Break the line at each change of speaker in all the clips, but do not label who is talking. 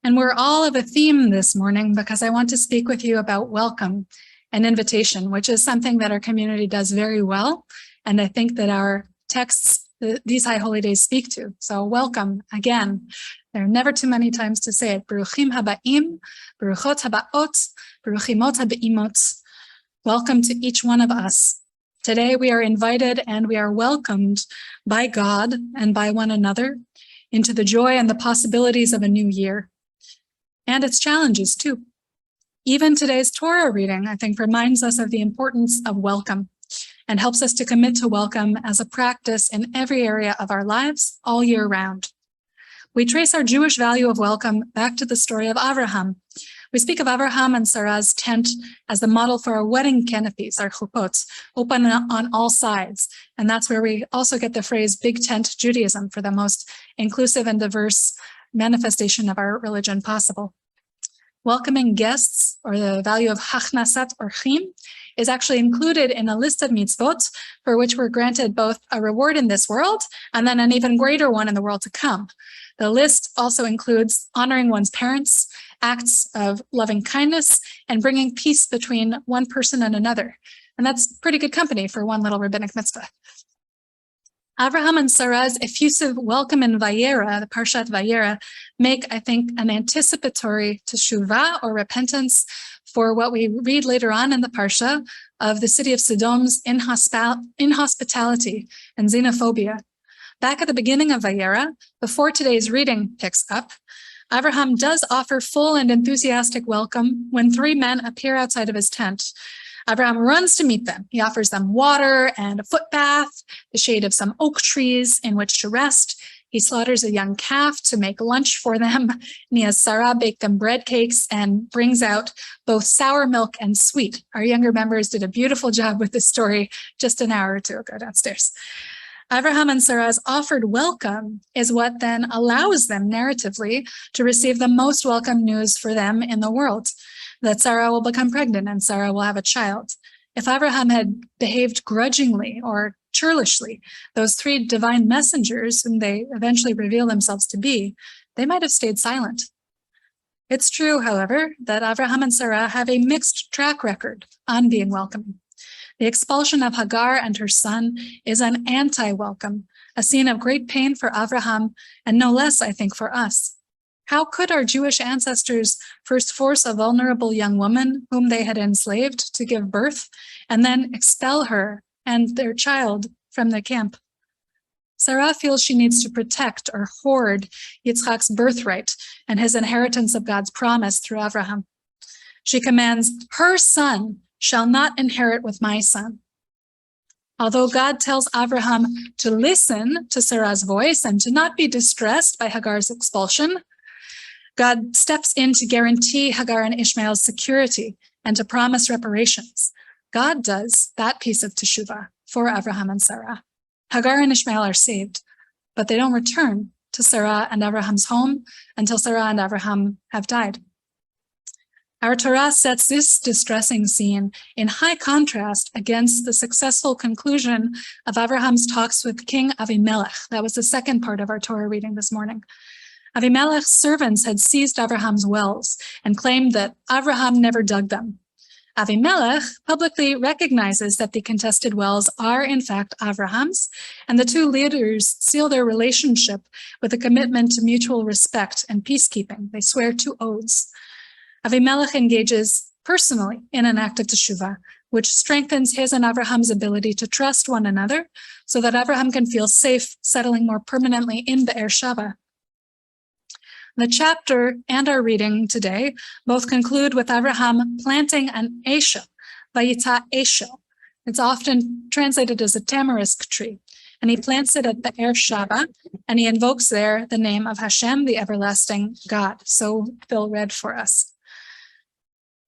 And we're all of a theme this morning because I want to speak with you about welcome and invitation, which is something that our community does very well. And I think that our texts, these High Holy Days, speak to. So welcome again. There are never too many times to say it. Baruchim habaim, baruchot habaot, baruchimot habaimot. Welcome to each one of us. Today we are invited and we are welcomed by God and by one another into the joy and the possibilities of a new year. And its challenges too. Even today's Torah reading, I think, reminds us of the importance of welcome and helps us to commit to welcome as a practice in every area of our lives all year round. We trace our Jewish value of welcome back to the story of Avraham. We speak of Avraham and Sarah's tent as the model for our wedding canopies, our chupot, open on all sides. And that's where we also get the phrase big tent Judaism for the most inclusive and diverse manifestation of our religion possible. Welcoming guests, or the value of hachnasat orchim, is actually included in a list of mitzvot for which we're granted both a reward in this world and then an even greater one in the world to come. The list also includes honoring one's parents, acts of loving kindness, and bringing peace between one person and another. And that's pretty good company for one little rabbinic mitzvah. Avraham and Sarah's effusive welcome in Vayera, the Parshat Vayera, make, I think, an anticipatory teshuvah or repentance for what we read later on in the Parsha of the city of Sodom's inhospitality and xenophobia. Back at the beginning of Vayera, before today's reading picks up, Avraham does offer full and enthusiastic welcome when three men appear outside of his tent. Avraham runs to meet them. He offers them water and a foot bath, the shade of some oak trees in which to rest. He slaughters a young calf to make lunch for them. And he has Sarah bake them bread cakes and brings out both sour milk and sweet. Our younger members did a beautiful job with this story just an hour or two ago downstairs. Avraham and Sarah's offered welcome is what then allows them narratively to receive the most welcome news for them in the world, that Sarah will become pregnant and Sarah will have a child. If Avraham had behaved grudgingly or churlishly, those three divine messengers, whom they eventually reveal themselves to be, they might have stayed silent. It's true, however, that Avraham and Sarah have a mixed track record on being welcoming. The expulsion of Hagar and her son is an anti-welcome, a scene of great pain for Avraham, and no less, I think, for us. How could our Jewish ancestors first force a vulnerable young woman whom they had enslaved to give birth, and then expel her and their child from the camp? Sarah feels she needs to protect or hoard Yitzchak's birthright and his inheritance of God's promise through Avraham. She commands, her son shall not inherit with my son. Although God tells Avraham to listen to Sarah's voice and to not be distressed by Hagar's expulsion, God steps in to guarantee Hagar and Ishmael's security and to promise reparations. God does that piece of teshuvah for Avraham and Sarah. Hagar and Ishmael are saved, but they don't return to Sarah and Abraham's home until Sarah and Abraham have died. Our Torah sets this distressing scene in high contrast against the successful conclusion of Abraham's talks with King Avimelech. That was the second part of our Torah reading this morning. Avimelech's servants had seized Abraham's wells and claimed that Abraham never dug them. Avimelech publicly recognizes that the contested wells are in fact Abraham's, and the two leaders seal their relationship with a commitment to mutual respect and peacekeeping. They swear two oaths. Avimelech engages personally in an act of teshuvah, which strengthens his and Abraham's ability to trust one another so that Abraham can feel safe settling more permanently in Be'er Sheva. The chapter and our reading today both conclude with Abraham planting an eshel, vayita eshel. It's often translated as a tamarisk tree, and he plants it at Be'er Sheva, and he invokes there the name of Hashem, the everlasting God. So Bill read for us.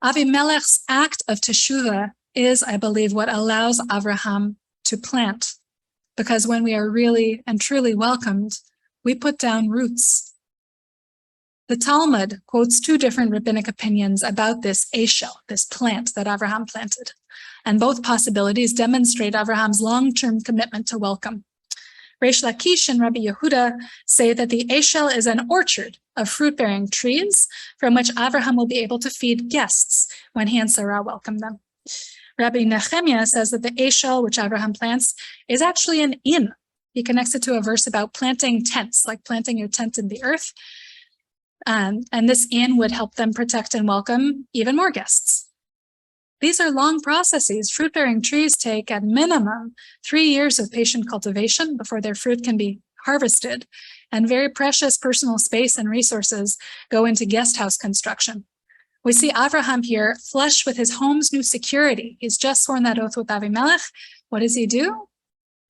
Avimelech's act of teshuvah is, I believe, what allows Avraham to plant, because when we are really and truly welcomed, we put down roots. The Talmud quotes two different rabbinic opinions about this eshel, this plant that Avraham planted, and both possibilities demonstrate Avraham's long-term commitment to welcome. Reish Lakish and Rabbi Yehuda say that the Eshel is an orchard of fruit-bearing trees from which Avraham will be able to feed guests when he and Sarah welcome them. Rabbi Nehemiah says that the Eshel, which Avraham plants, is actually an inn. He connects it to a verse about planting tents, like planting your tent in the earth. And this inn would help them protect and welcome even more guests. These are long processes. Fruit-bearing trees take at minimum 3 years of patient cultivation before their fruit can be harvested, and very precious personal space and resources go into guest house construction. We see Avraham here flush with his home's new security. He's just sworn that oath with Avimelech. What does he do?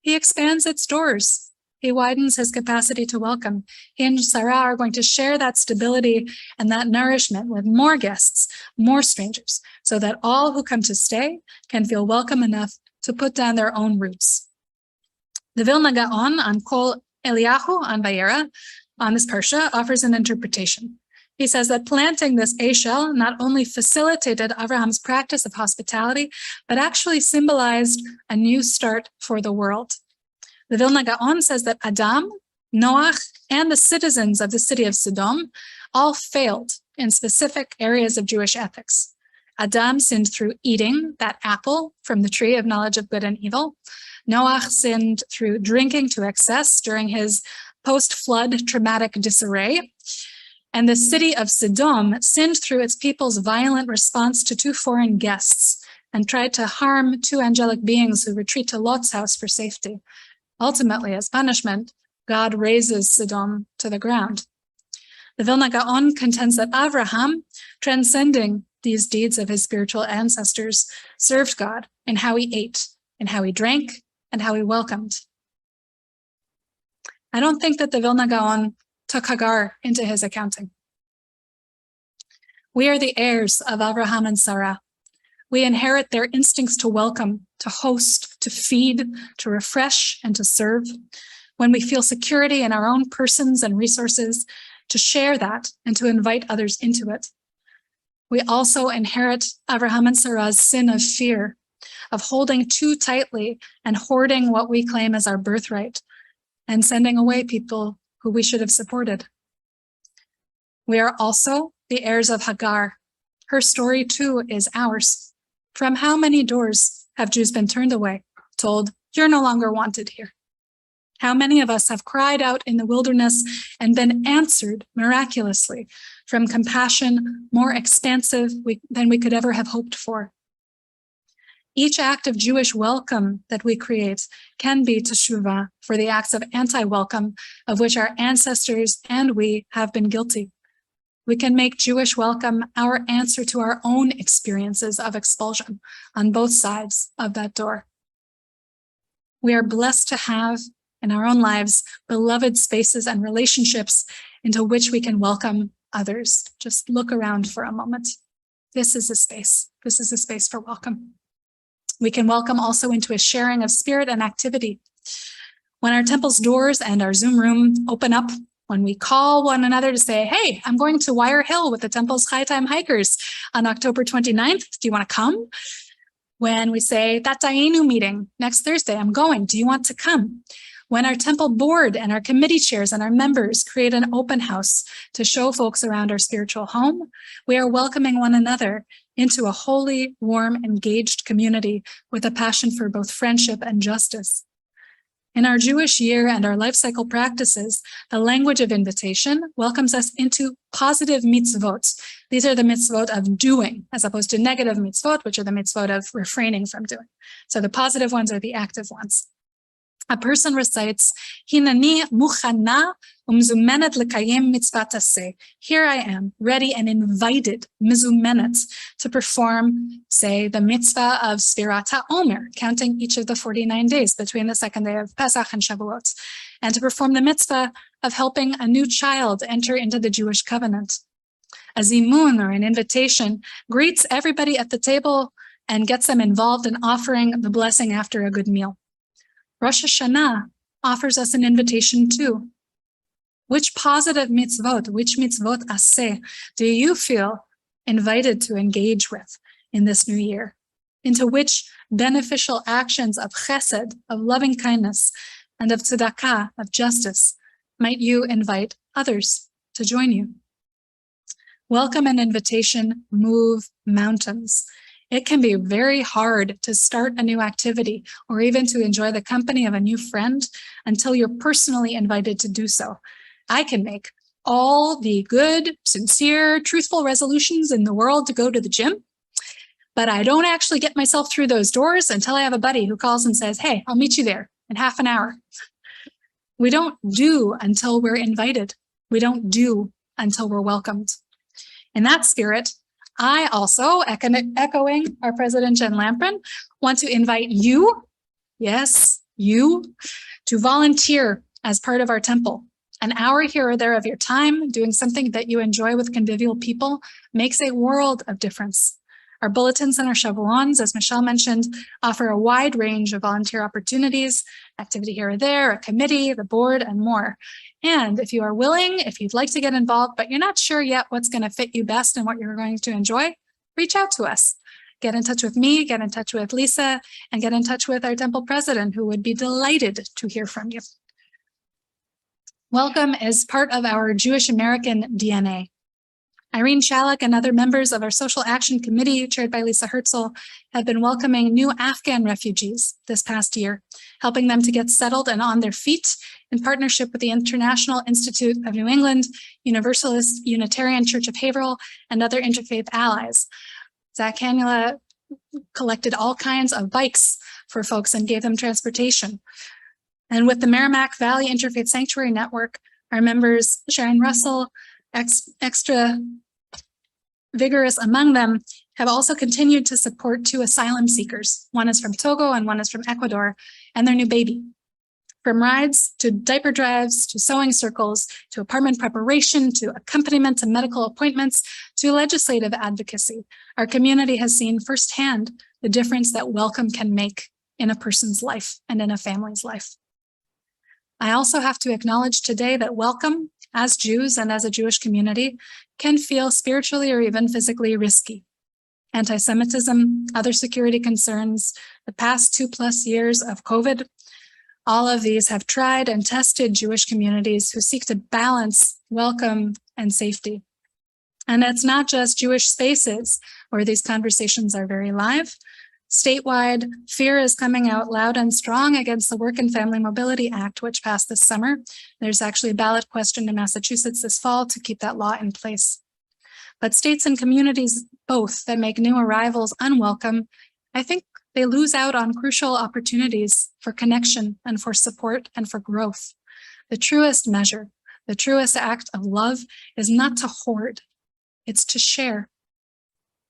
He expands its doors. He widens his capacity to welcome. He and Sarah are going to share that stability and that nourishment with more guests, more strangers, so that all who come to stay can feel welcome enough to put down their own roots. The Vilna Gaon on Kol Eliyahu on Vera, on this parsha, offers an interpretation. He says that planting this Eshel not only facilitated Abraham's practice of hospitality, but actually symbolized a new start for the world. The Vilna Gaon says that Adam, Noach, and the citizens of the city of Sodom all failed in specific areas of Jewish ethics. Adam sinned through eating that apple from the tree of knowledge of good and evil. Noach sinned through drinking to excess during his post-flood traumatic disarray. And the city of Sodom sinned through its people's violent response to 2 foreign guests and tried to harm 2 angelic beings who retreat to Lot's house for safety. Ultimately, as punishment, God razes Sodom to the ground. The Vilna Gaon contends that Avraham, transcending these deeds of his spiritual ancestors, served God in how he ate, in how he drank, and how he welcomed. I don't think that the Vilna Gaon took Hagar into his accounting. We are the heirs of Avraham and Sarah. We inherit their instincts to welcome, to host, to feed, to refresh, and to serve. When we feel security in our own persons and resources, to share that and to invite others into it. We also inherit Avraham and Sarah's sin of fear, of holding too tightly and hoarding what we claim as our birthright, and sending away people who we should have supported. We are also the heirs of Hagar. Her story too is ours. From how many doors have Jews been turned away, told, "You're no longer wanted here"? How many of us have cried out in the wilderness and been answered miraculously from compassion more expansive than we could ever have hoped for? Each act of Jewish welcome that we create can be teshuvah for the acts of anti-welcome of which our ancestors and we have been guilty. We can make Jewish welcome our answer to our own experiences of expulsion on both sides of that door. We are blessed to have in our own lives beloved spaces and relationships into which we can welcome others. Just look around for a moment. This is a space. This is a space for welcome. We can welcome also into a sharing of spirit and activity. When our temple's doors and our Zoom room open up, when we call one another to say, "Hey, I'm going to Haverhill with the temple's High Time hikers on October 29th. Do you want to come?" When we say, "Tatayenu meeting next Thursday, I'm going. Do you want to come?" When our temple board and our committee chairs and our members create an open house to show folks around our spiritual home, we are welcoming one another into a holy, warm, engaged community with a passion for both friendship and justice. In our Jewish year and our life cycle practices, the language of invitation welcomes us into positive mitzvot. These are the mitzvot of doing, as opposed to negative mitzvot, which are the mitzvot of refraining from doing. So the positive ones are the active ones. A person recites, "Hinani muchana umzumenet lekayem mitzvat aseh." Here I am, ready and invited, mizumenet, to perform, say, the mitzvah of Sfirat HaOmer, counting each of the 49 days between the second day of Pesach and Shavuot, and to perform the mitzvah of helping a new child enter into the Jewish covenant. A zimun, or an invitation, greets everybody at the table and gets them involved in offering the blessing after a good meal. Rosh HaShanah offers us an invitation too. Which positive mitzvot, which mitzvot aseh, do you feel invited to engage with in this new year? Into which beneficial actions of chesed, of loving kindness, and of tzedakah, of justice, might you invite others to join you. Welcome and invitation move mountains. It can be very hard to start a new activity or even to enjoy the company of a new friend until you're personally invited to do so. I can make all the good, sincere, truthful resolutions in the world to go to the gym, but I don't actually get myself through those doors until I have a buddy who calls and says, hey, I'll meet you there in half an hour. We don't do until we're invited. We don't do until we're welcomed. In that spirit, I also, echoing our President Jen Lamprin, want to invite you, yes, you, to volunteer as part of our temple. An hour here or there of your time doing something that you enjoy with convivial people makes a world of difference. Our bulletins and our shavuons, as Michelle mentioned, offer a wide range of volunteer opportunities, activity here or there, a committee, the board, and more. And if you are willing, if you'd like to get involved, but you're not sure yet what's going to fit you best and what you're going to enjoy, reach out to us. Get in touch with me, get in touch with Lisa, and get in touch with our temple president, who would be delighted to hear from you. Welcome is part of our Jewish American DNA. Irene Shalak and other members of our Social Action Committee, chaired by Lisa Herzl, have been welcoming new Afghan refugees this past year, helping them to get settled and on their feet in partnership with the International Institute of New England, Universalist Unitarian Church of Haverhill, and other interfaith allies. Zach Canula collected all kinds of bikes for folks and gave them transportation. And with the Merrimack Valley Interfaith Sanctuary Network, our members, Sharon Russell, extra vigorous among them, have also continued to support 2 asylum seekers. One is from Togo and one is from Ecuador, and their new baby. From rides to diaper drives, to sewing circles, to apartment preparation, to accompaniment to medical appointments, to legislative advocacy, our community has seen firsthand the difference that welcome can make in a person's life and in a family's life. I also have to acknowledge today that welcome, as Jews and as a Jewish community, can feel spiritually or even physically risky. Anti-Semitism, other security concerns, the past 2+ years of COVID, all of these have tried and tested Jewish communities who seek to balance welcome and safety. And it's not just Jewish spaces where these conversations are very live. Statewide, fear is coming out loud and strong against the Work and Family Mobility Act, which passed this summer. There's actually a ballot question in Massachusetts this fall to keep that law in place. But states and communities both that make new arrivals unwelcome, I think they lose out on crucial opportunities for connection and for support and for growth. The truest measure, the truest act of love is not to hoard, it's to share.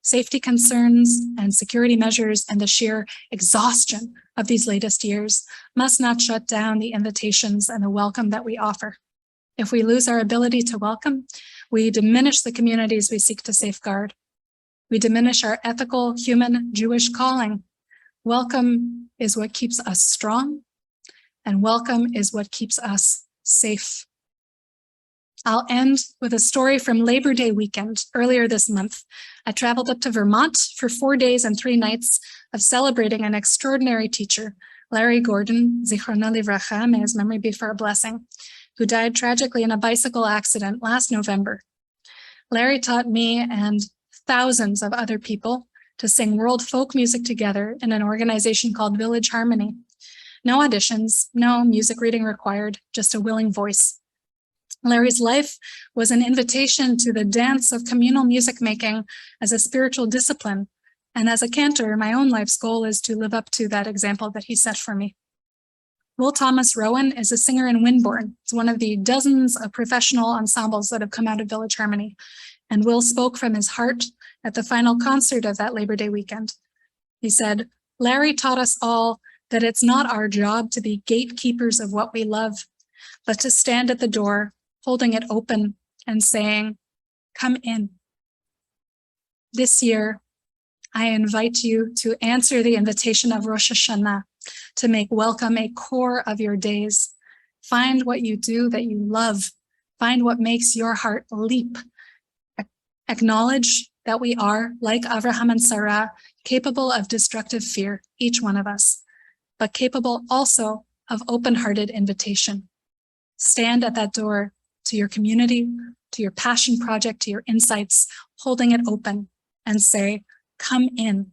Safety concerns and security measures and the sheer exhaustion of these latest years must not shut down the invitations and the welcome that we offer. If we lose our ability to welcome, we diminish the communities we seek to safeguard. We diminish our ethical, human, Jewish calling. Welcome is what keeps us strong, and welcome is what keeps us safe. I'll end with a story from Labor Day weekend earlier this month. I traveled up to Vermont for 4 days and 3 nights of celebrating an extraordinary teacher, Larry Gordon, Zichrono Livracha, may his memory be for a blessing, who died tragically in a bicycle accident last November. Larry taught me and thousands of other people to sing world folk music together in an organization called Village Harmony. No auditions, no music reading required, just a willing voice. Larry's life was an invitation to the dance of communal music making as a spiritual discipline. And as a cantor, my own life's goal is to live up to that example that he set for me. Will Thomas Rowan is a singer in Winborn. It's one of the dozens of professional ensembles that have come out of Village Harmony. And Will spoke from his heart at the final concert of that Labor Day weekend. He said, Larry taught us all that it's not our job to be gatekeepers of what we love, but to stand at the door, holding it open and saying, come in. This year, I invite you to answer the invitation of Rosh HaShanah, to make welcome a core of your days. Find what you do that you love. Find what makes your heart leap. Acknowledge that we are, like Avraham and Sarah, capable of destructive fear, each one of us, but capable also of open-hearted invitation. Stand at that door to your community, to your passion project, to your insights, holding it open and say, come in,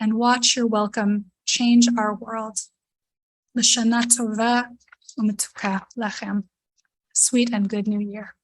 and watch your welcome change our world. L'shana tova u'metuka lachem. Sweet and good new year.